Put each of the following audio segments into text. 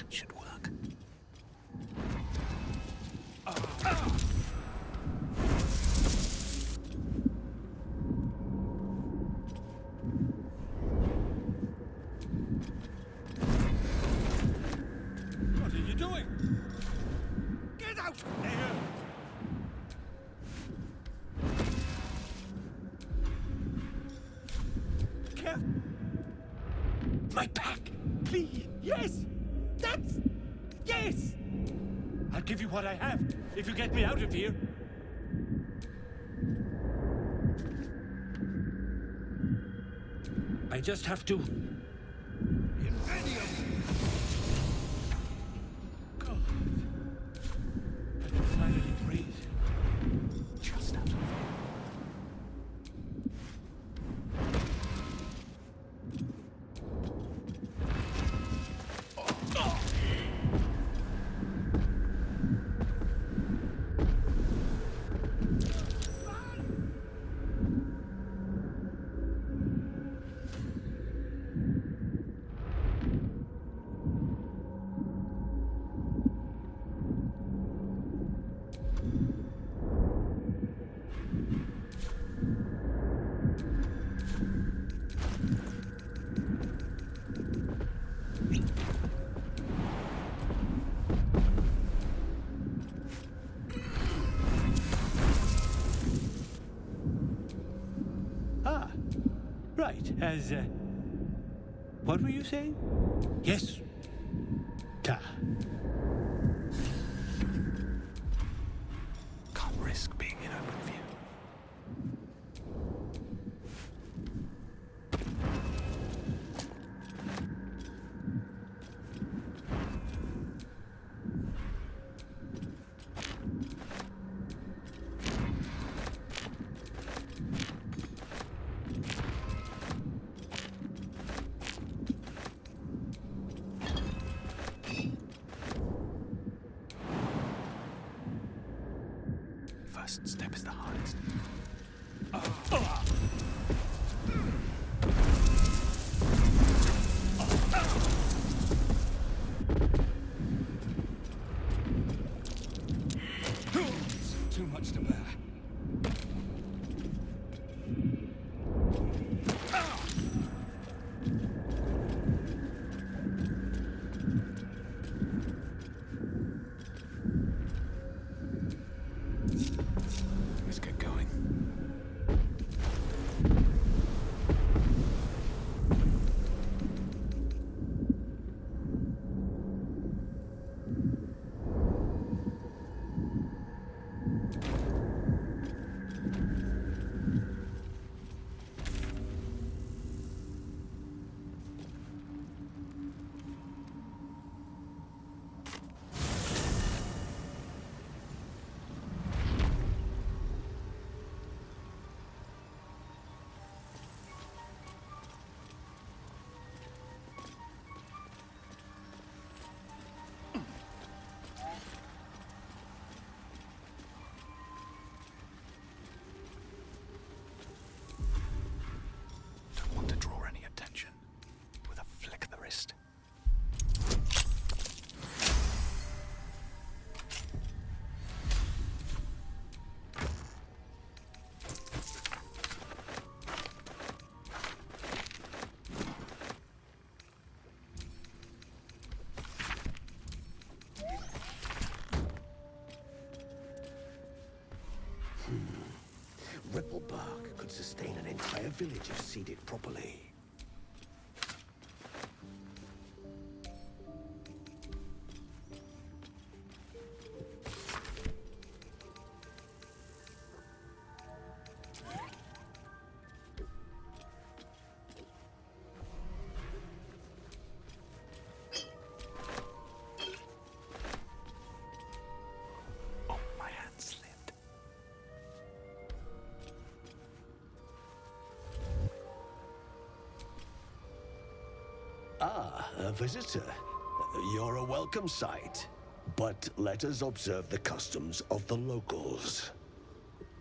That should work. What are you doing? Get out there! My pack, please. Yes, that's yes. I'll give you what I have if you get me out of here. I just have to. Incendium! God, I can finally breathe. Just out of there. Right, what were you saying? Yes. Ta. Can't risk being in open view. First step is the hardest. Too much to bear. Let's get going. Don't want to draw any attention. With a flick of the wrist. Ripple bark could sustain an entire village if seeded properly. Oh, my hand slipped. Ah, a visitor. You're a welcome sight. But let us observe the customs of the locals.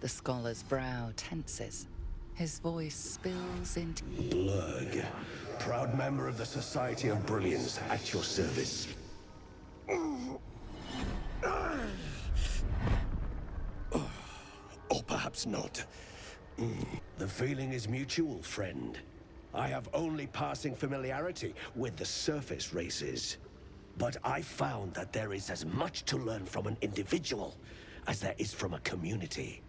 The scholar's brow tenses. His voice spills into... Blurg, proud member of the Society of Brilliance, at your service. Or perhaps not. The feeling is mutual, friend. I have only passing familiarity with the surface races. But I found that there is as much to learn from an individual as there is from a community.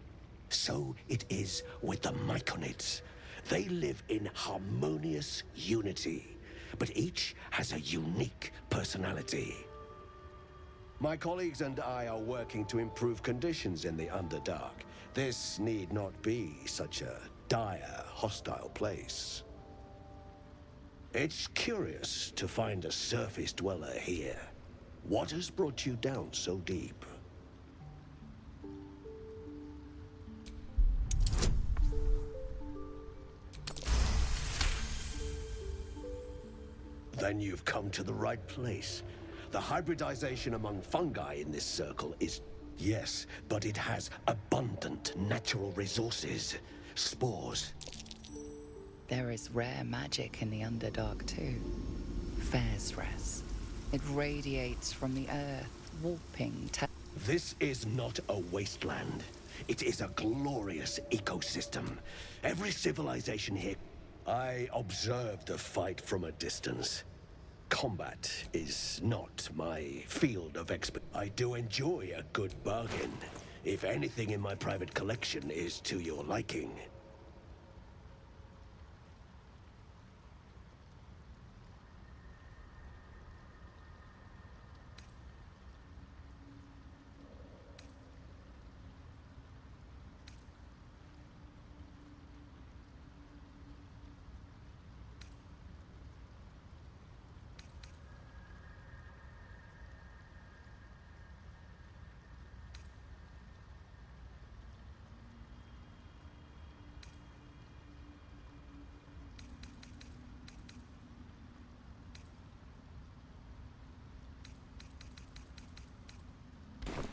So it is with the Myconids. They live in harmonious unity, but each has a unique personality. My colleagues and I are working to improve conditions in the Underdark. This need not be such a dire, hostile place. It's curious to find a surface dweller here. What has brought you down so deep? Then you've come to the right place. The hybridization among fungi in this circle is... Yes, but it has abundant natural resources. Spores. There is rare magic in the Underdark too. Fairsres. It radiates from the earth, warping This is not a wasteland. It is a glorious ecosystem. Every civilization here... I observe the fight from a distance. Combat is not my field of expert. I do enjoy a good bargain. If anything in my private collection is to your liking.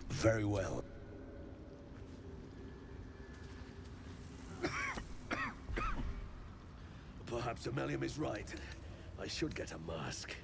Very well. Perhaps Ammelium is right. I should get a mask.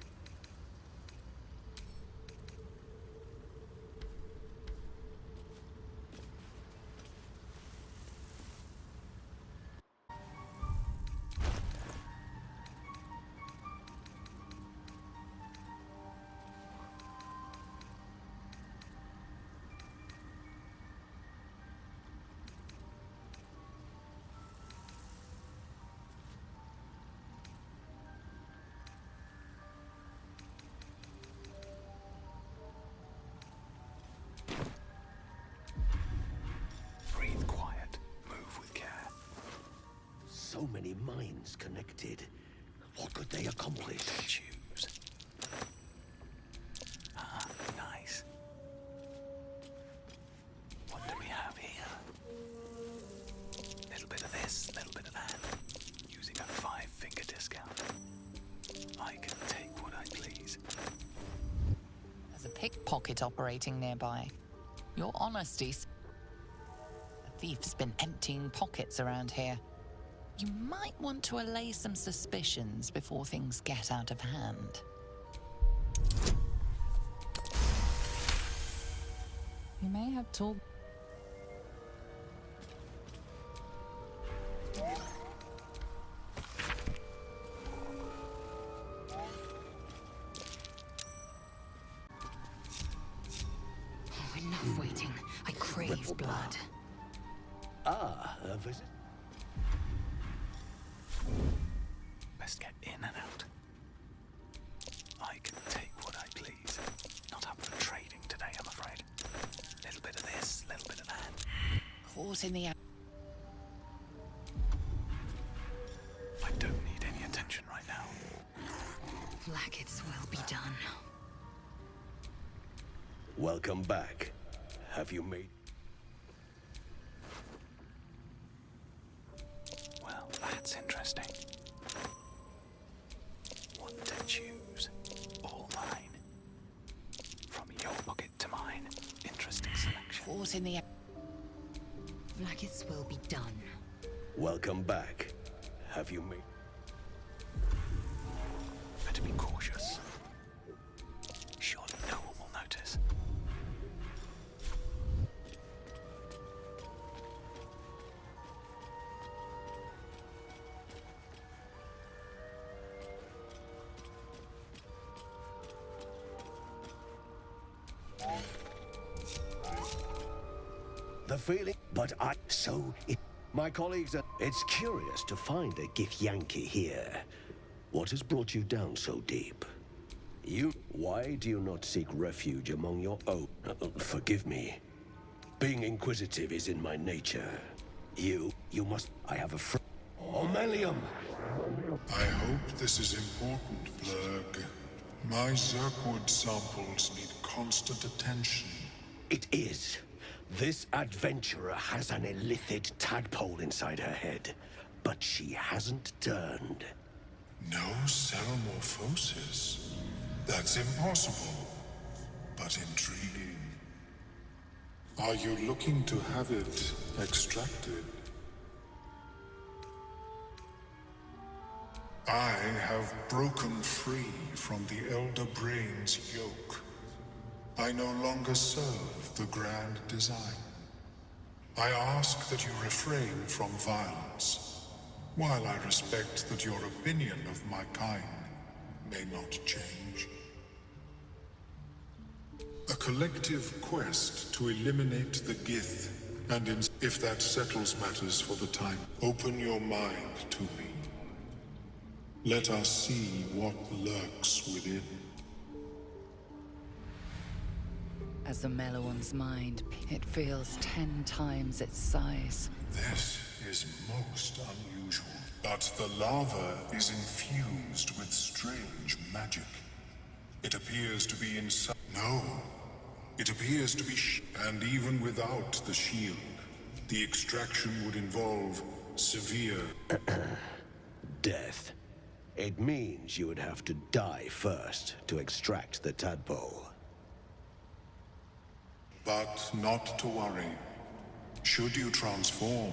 Breathe quiet. Move with care. So many minds connected. What could they accomplish? Choose. Ah, nice. What do we have here? Little bit of this, little bit of that. Using a 5-finger discount. I can take what I please. There's a pickpocket operating nearby. Your honesty. The thief's been emptying pockets around here. You might want to allay some suspicions before things get out of hand. You may have talked. Enough waiting. I crave blood. Ah, a visit. Best get in and out. I can take what I please. Not up for trading today, I'm afraid. Little bit of this, little bit of that. Caught in the act. I don't need any attention right now. Blackets will be done. Welcome back. Have you made... Well, that's interesting. What to choose? All mine. From your pocket to mine. Interesting selection. Caught in the act. Blackets will be done. Welcome back. Have you made... Better be cautious. Surely no one will The feeling, but my colleagues are. It's curious to find a Githyanki here. What has brought you down so deep? Why do you not seek refuge among your own? Forgive me. Being inquisitive is in my nature. You must. I have a friend. Omelium! I hope this is important, Blurg. My Zerkwood samples need constant attention. It is. This adventurer has an illithid tadpole inside her head, but she hasn't turned. No ceremorphosis. That's impossible, but intriguing. Are you looking to have it extracted? I have broken free from the Elder Brain's yoke. I no longer serve the grand design. I ask that you refrain from violence, while I respect that your opinion of my kind may not change. A collective quest to eliminate the Gith, and if that settles matters for the time, open your mind to me. Let us see what lurks within. As the Meloam's mind, it feels 10 times its size. This is most unusual, but the lava is infused with strange magic. It appears to be inside. No, it appears to be and even without the shield, the extraction would involve severe Death. It means you would have to die first to extract the tadpole. But not to worry. Should you transform,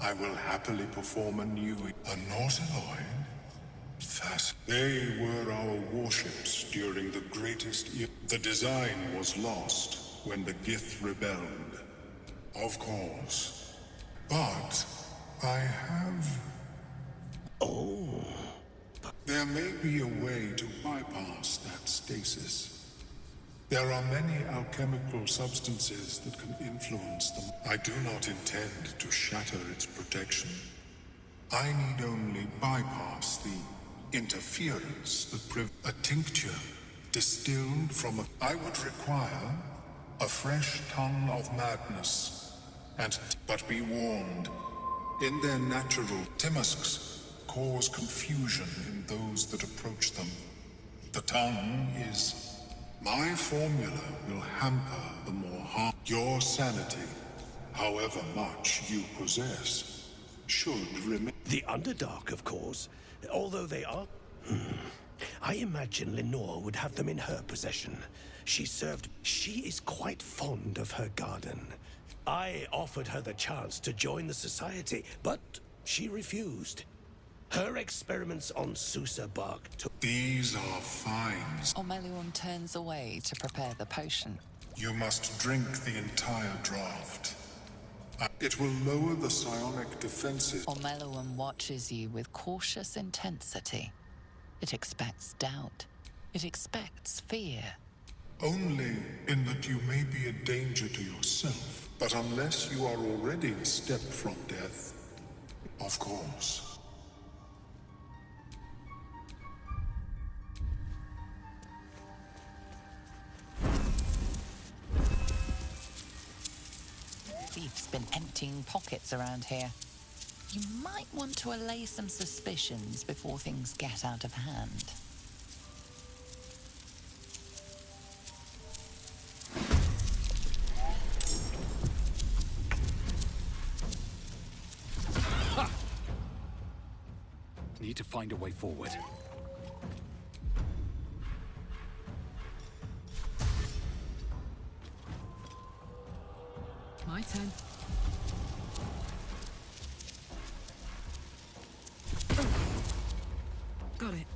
I will happily perform a Nautiloid? They were our warships during the greatest era. The design was lost when the Gith rebelled. Of course. But I have... Oh. There may be a way to bypass that stasis. There are many alchemical substances that can influence them. I do not intend to shatter its protection. I need only bypass the interference that a tincture distilled from I would require a fresh tongue of madness. But be warned, in their natural Timusks cause confusion in those that approach them. The tongue is... My formula will hamper the more harm. Your sanity, however much you possess, should remain. The Underdark, of course. Although they are... I imagine Lenore would have them in her possession. She is quite fond of her garden. I offered her the chance to join the society, but she refused. Her experiments on Susa bark took... These are fines. Omelion turns away to prepare the potion. You must drink the entire draft. It will lower the psionic defenses. Omelion watches you with cautious intensity. It expects doubt. It expects fear. Only in that you may be a danger to yourself. But unless you are already a step from death, of course. Thief's been emptying pockets around here. You might want to allay some suspicions before things get out of hand. Need to find a way forward. My turn. Got it.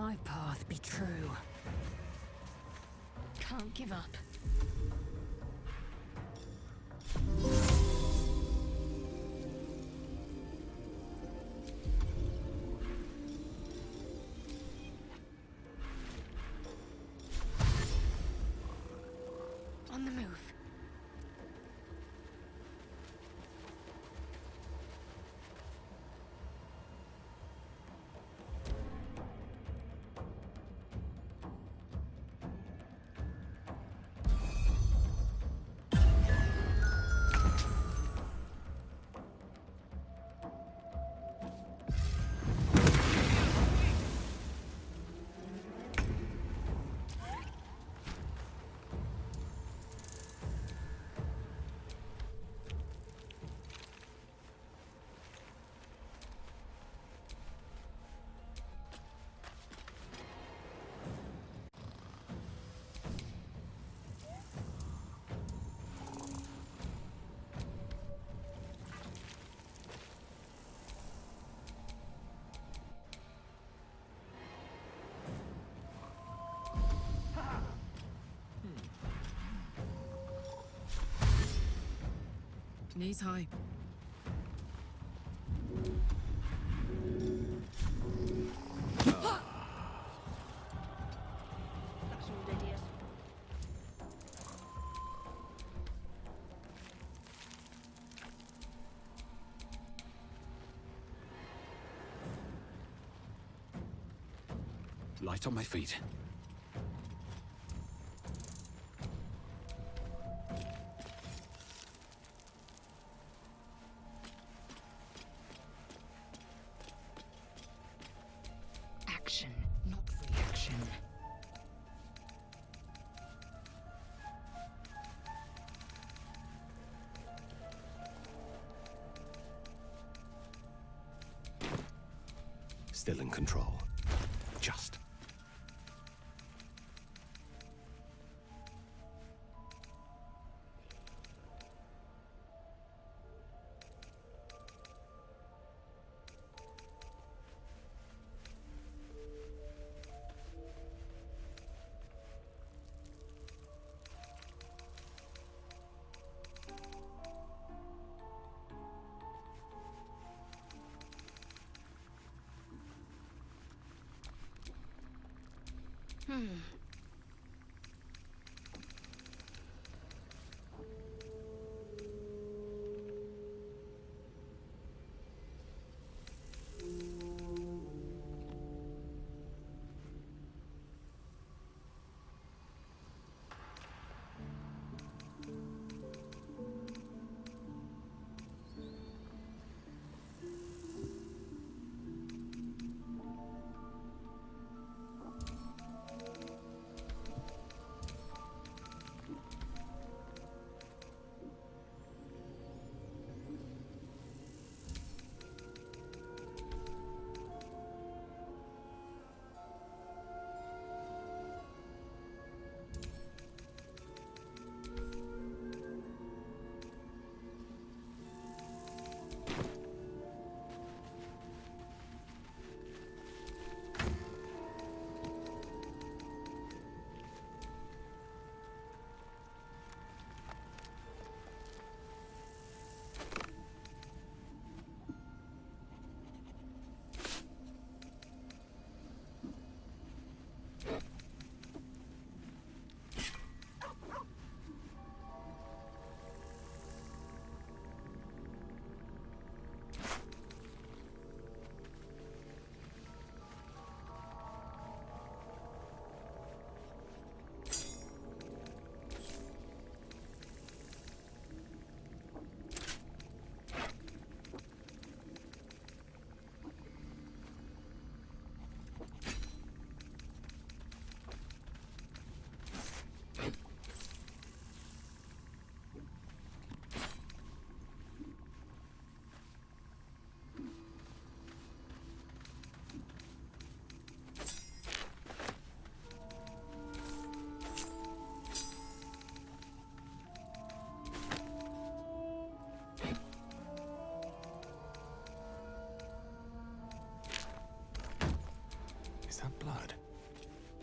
my path be true. Can't give up. On the move. Knees high. Light on my feet. Action, not reaction. Still in control. Just.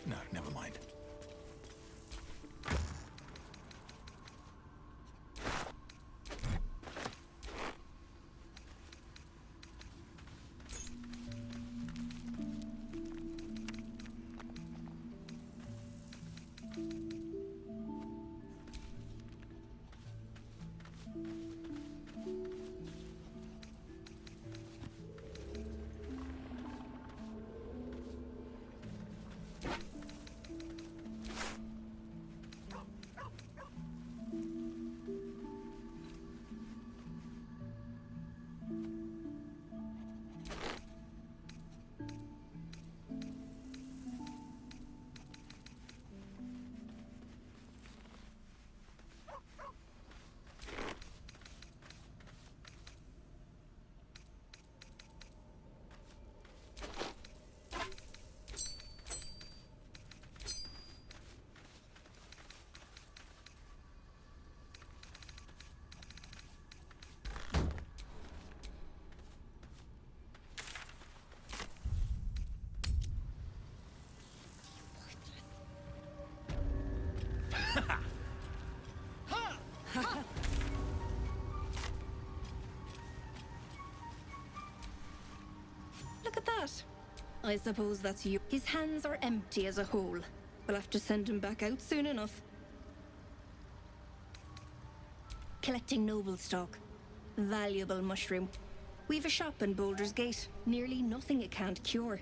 No, never mind. Look at that. I suppose that's you. His hands are empty as a whole. We'll have to send him back out soon enough. Collecting noble stock. Valuable mushroom. We've a shop in Boulder's Gate. Nearly nothing it can't cure.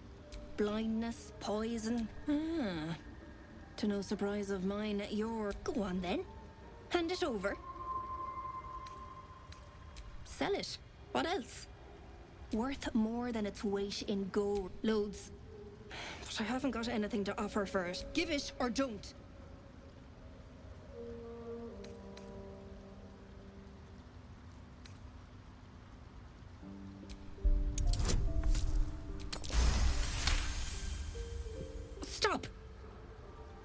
Blindness, poison. To no surprise of mine, you're... Go on then. Hand it over. Sell it. What else? Worth more than its weight in gold. Loads. But I haven't got anything to offer for it. Give it or don't. Stop!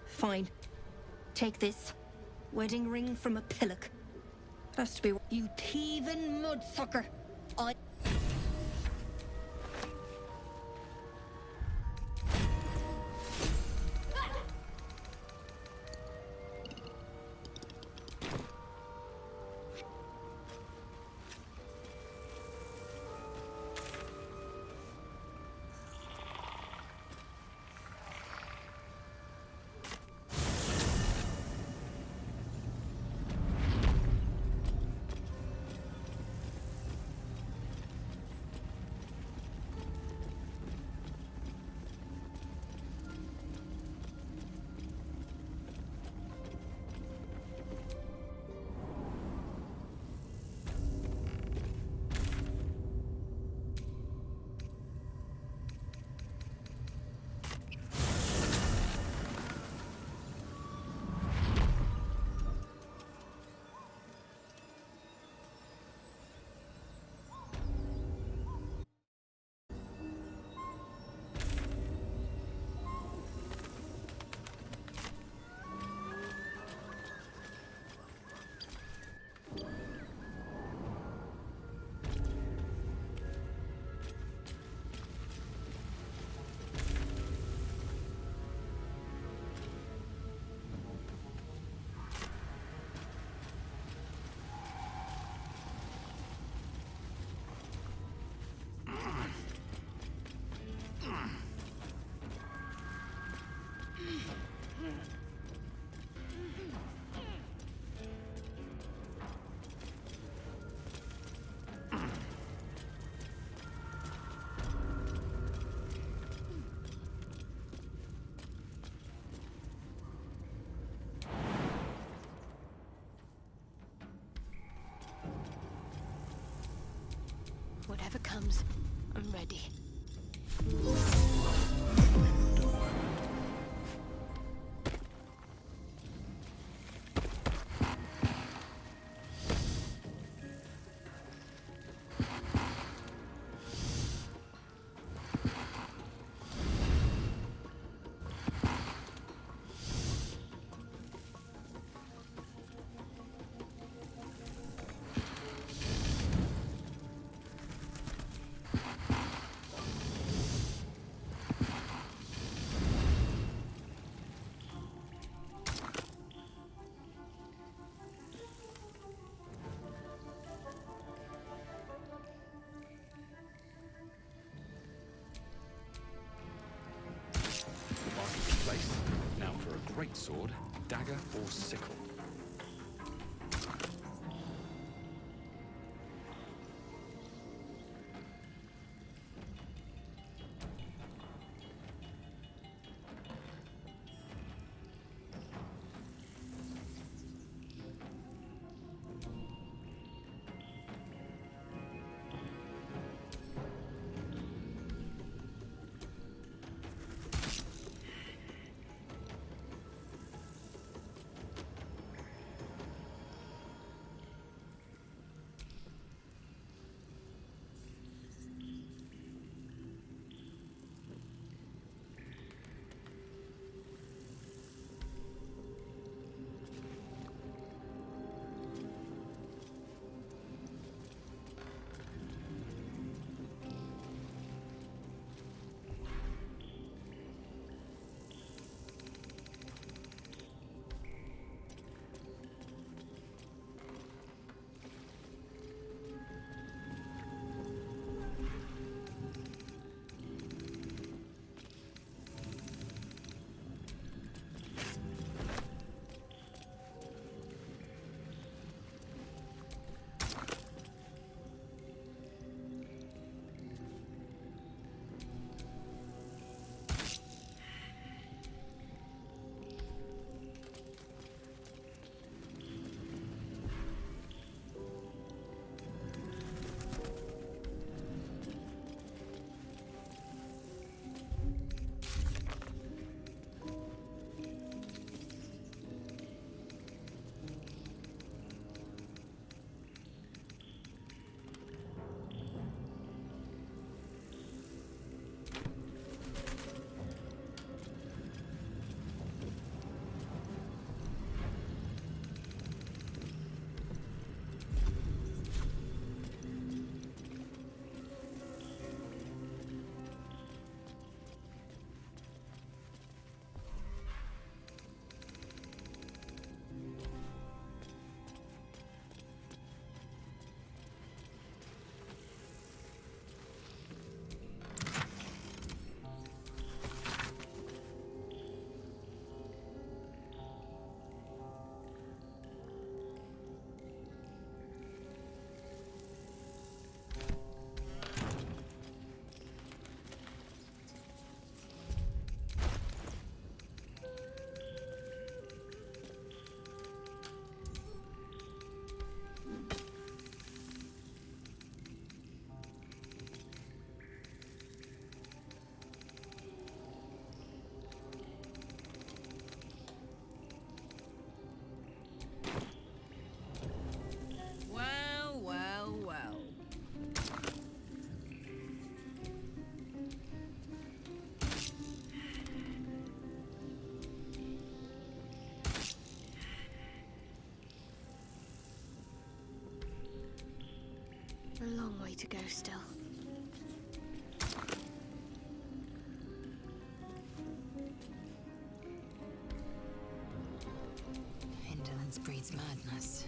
Fine. Take this. Wedding ring from a pillock. It has to be... You thieving mudsucker! I... Whatever comes, I'm ready. greatsword, dagger, or sickle. A long way to go still. Indolence breeds madness.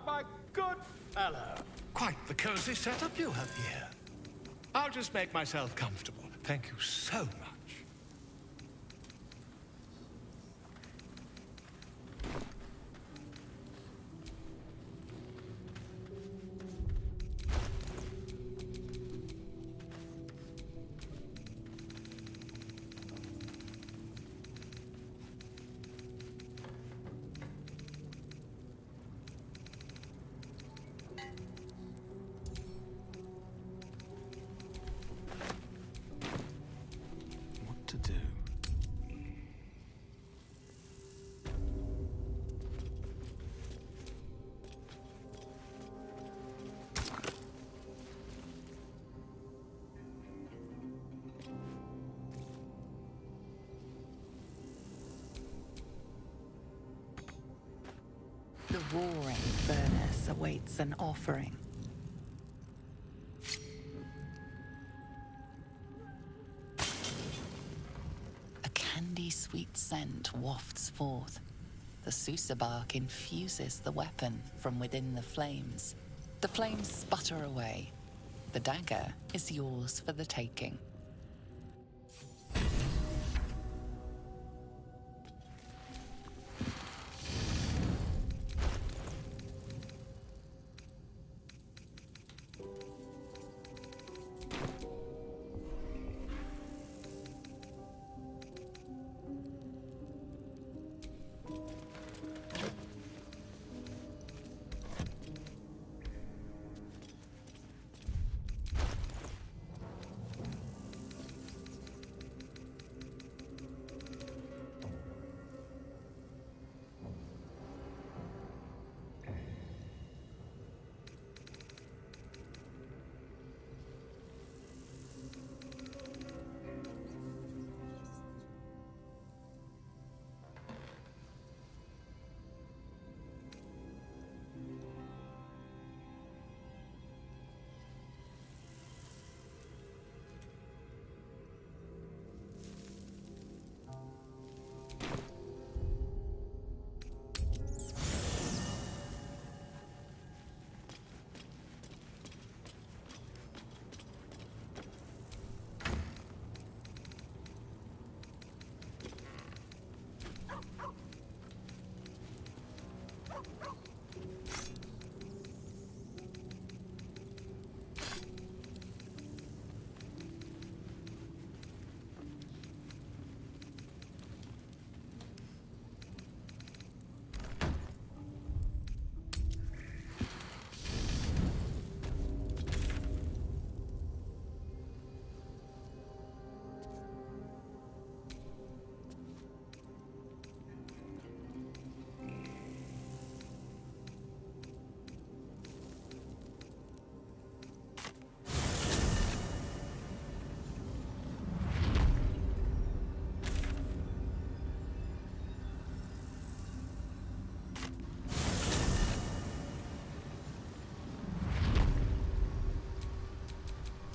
My good fellow. Quite the cozy setup you have here. I'll just make myself comfortable. Thank you so much. roaring furnace awaits an offering. A candy-sweet scent wafts forth. The Susa bark infuses the weapon from within the flames. The flames sputter away. The dagger is yours for the taking.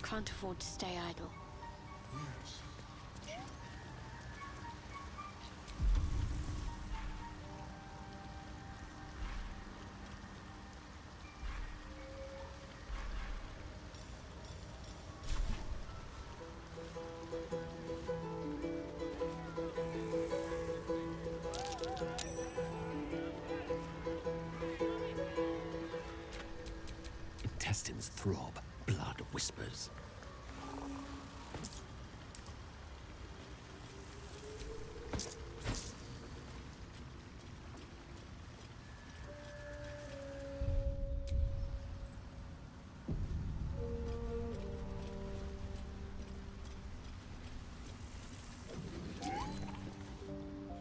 Can't afford to stay idle. Intestines throb, blood whispers.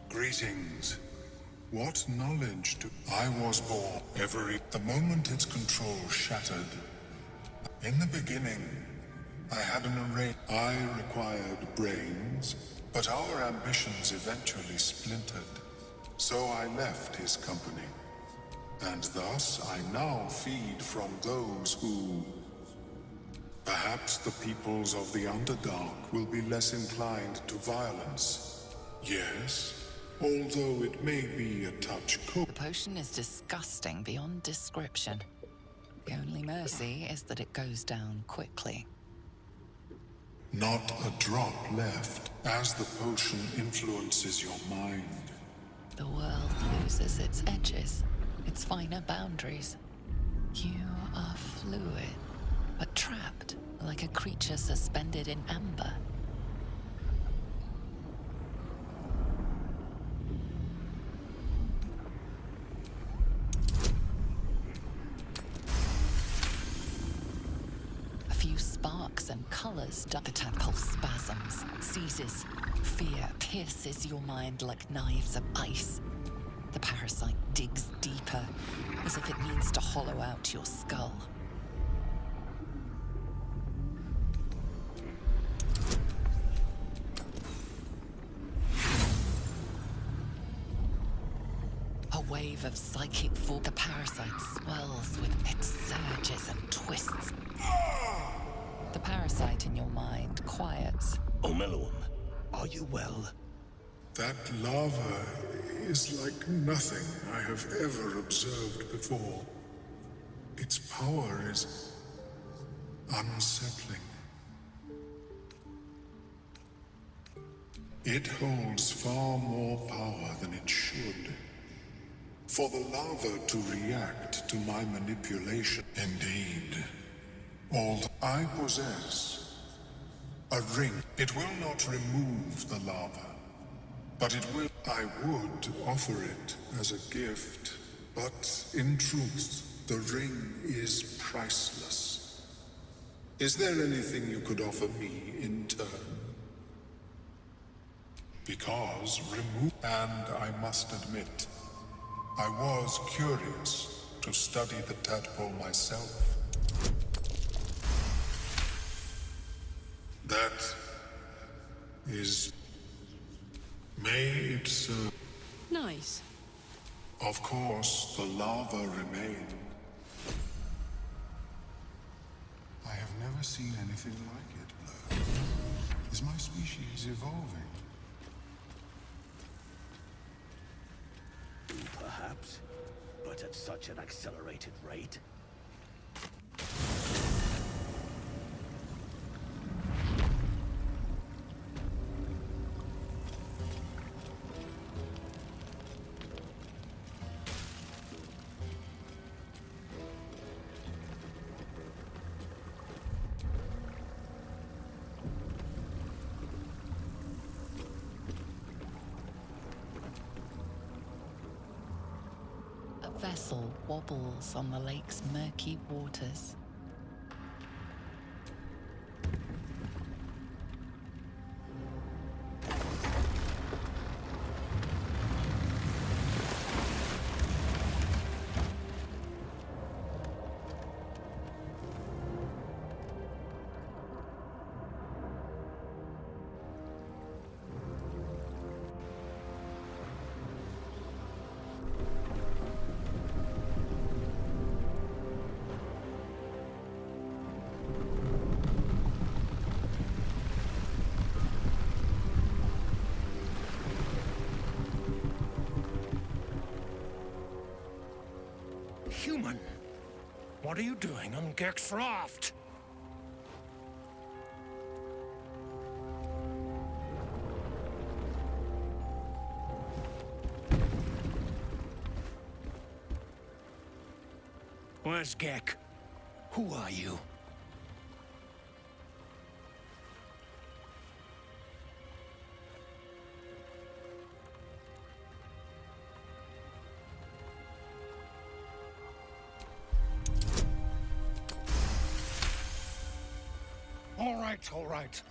Greetings. What knowledge do I was born? The moment its control shattered. In the beginning, I had an array. I required brains, but our ambitions eventually splintered. So I left his company. And thus I now feed from those who... Perhaps the peoples of the Underdark will be less inclined to violence. Yes, although it may be a touch cold. The potion is disgusting beyond description. The only mercy is that it goes down quickly. Not a drop left, as the potion influences your mind. The world loses its edges, its finer boundaries. You are fluid, but trapped like a creature suspended in amber. A few sparks and colors, the tadpole spasms, seizes. Fear pierces your mind like knives of ice. The parasite digs deeper, as if it needs to hollow out your skull. A wave of psychic force. The parasite swells with its surges and twists. The parasite in your mind quiets. Omeluum, are you well? That lava is like nothing I have ever observed before. Its power is unsettling. It holds far more power than it should. For the lava to react to my manipulation. Indeed. All I possess, a ring. It will not remove the lava, but it will. I would offer it as a gift, but in truth, the ring is priceless. Is there anything you could offer me in turn? Because remove, and I must admit, I was curious to study the tadpole myself. That is... May it serve... Nice. Of course, the lava remain. I have never seen anything like it, Blur. Is my species evolving? Perhaps, but at such an accelerated rate. A vessel wobbles on the lake's murky waters. Human, what are you doing on Gek's raft? Where's Gek? Who are you? All right.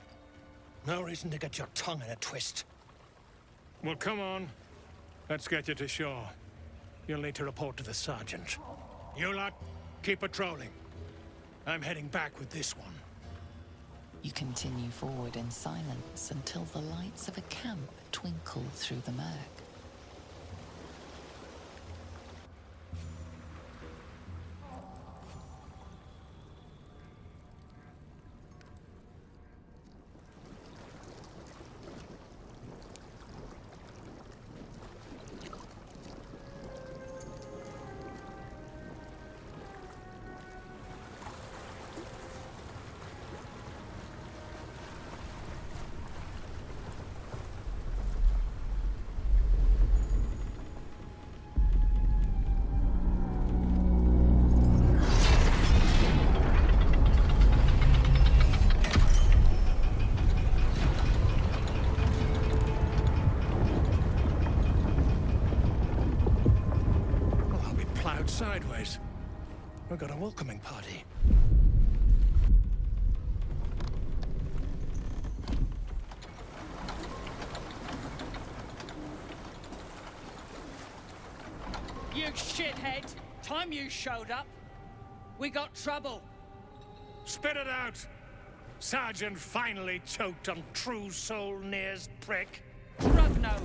No reason to get your tongue in a twist. Well, come on. Let's get you to shore. You'll need to report to the sergeant. You lot, keep patrolling. I'm heading back with this one. You continue forward in silence until the lights of a camp twinkle through the murk. Sideways. We've got a welcoming party. You shithead! Time you showed up, we got trouble. Spit it out! Sergeant finally choked on True Soul Near's prick. Drugno!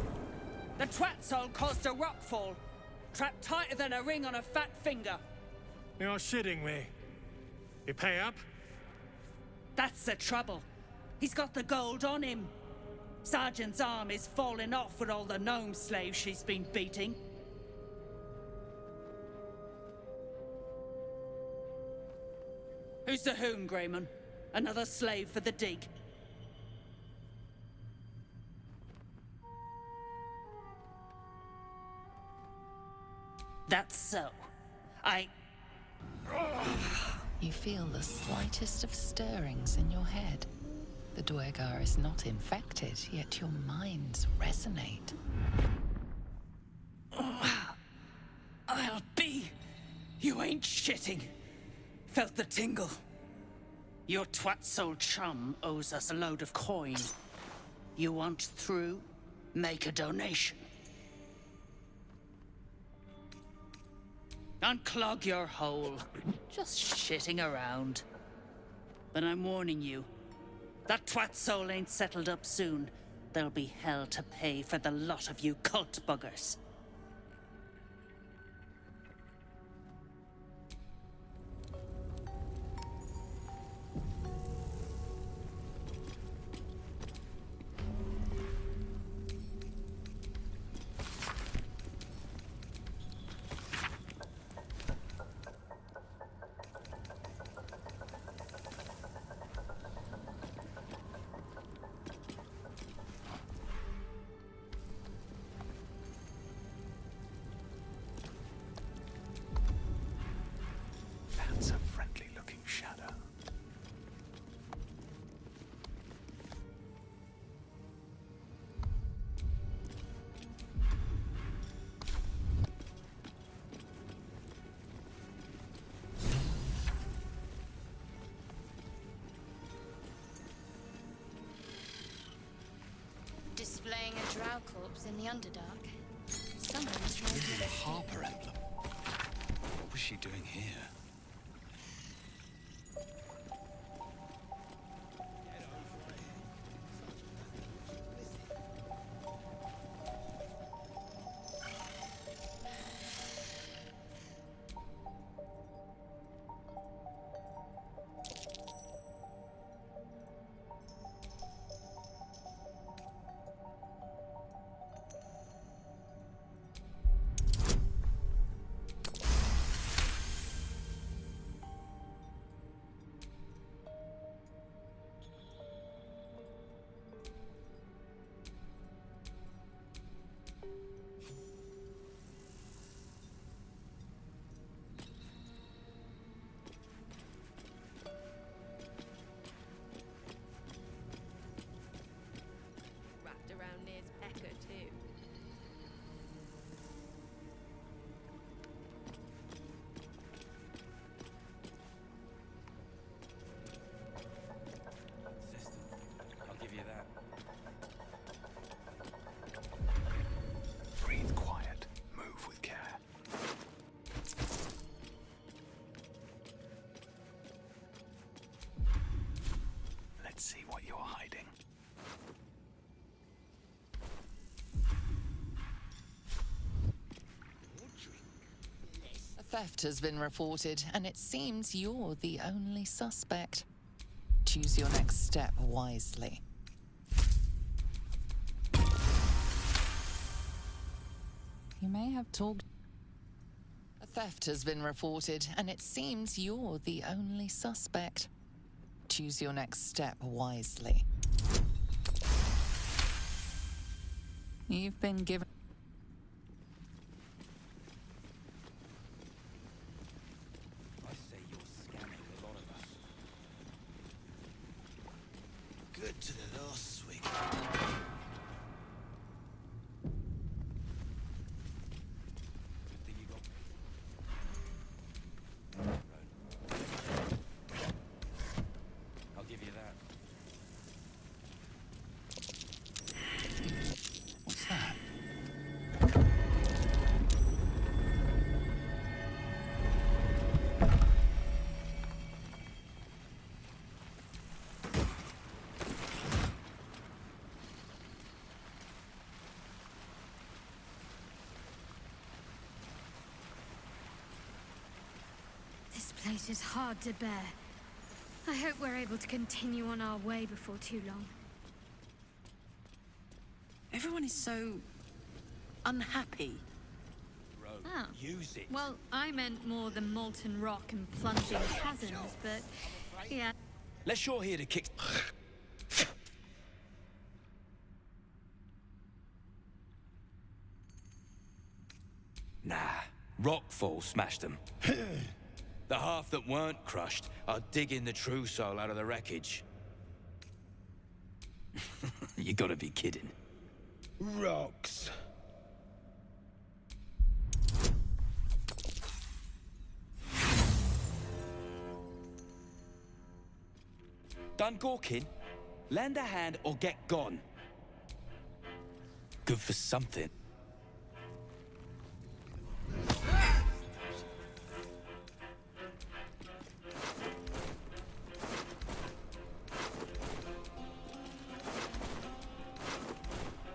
The twat soul caused a rockfall. Trapped tighter than a ring on a fat finger. You're shitting me. You pay up? That's the trouble. He's got the gold on him. Sergeant's arm is falling off with all the gnome slaves she's been beating. Who's the hoon, Greyman? Another slave for the dig. That's so. You feel the slightest of stirrings in your head. The Duergar is not infected, yet your minds resonate. I'll be. You ain't shitting. Felt the tingle. Your twat-soul chum owes us a load of coin. You want through? Make a donation. Unclog your hole. Just shitting around. But I'm warning you. That twat soul ain't settled up soon. There'll be hell to pay for the lot of you cult buggers. That's a friendly-looking shadow. Displaying a drow corpse in the Underdark. Someone's trying The to... Harper emblem. What was she doing here? wrapped around Nir's pecker too. I'll give you that. Breathe quiet. Move with care. Let's see what you're hiding. A theft has been reported, and it seems you're the only suspect. Choose your next step wisely. You may have talked... A theft has been reported, and it seems you're the only suspect. Choose your next step wisely. You've been given... I say you're scamming a lot of us. Good to the last swing. Good thing you got me. I'll give you that. What's that? place is hard to bear. I hope we're able to continue on our way before too long. Everyone is so unhappy. Oh. Use it. Well, I meant more the molten rock and plunging chasms, but yeah. Let's you're here to kick. Nah, rockfall smashed them. The half that weren't crushed are digging the true soul out of the wreckage. You gotta be kidding. Rocks. Done gawking? Lend a hand or get gone. Good for something.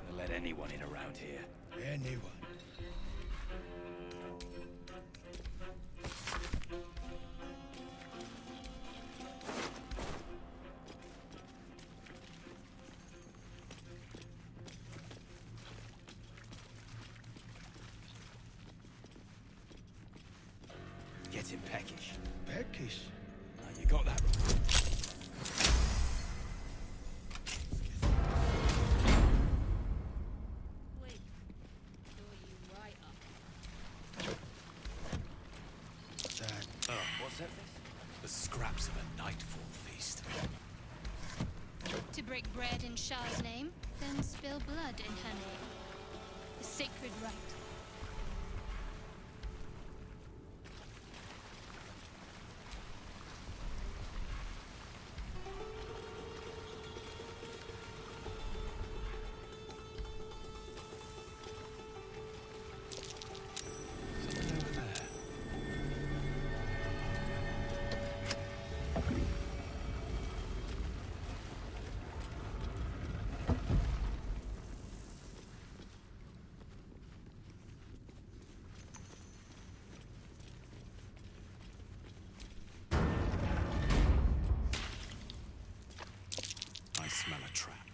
They'll let anyone in around here. Anyone. Getting peckish. Peckish. Now you got that right. Wait. Store you right up. What's that? The scraps of a nightfall feast. To break bread in Shah's name, then spill blood in her name. A sacred rite. I smell a trap.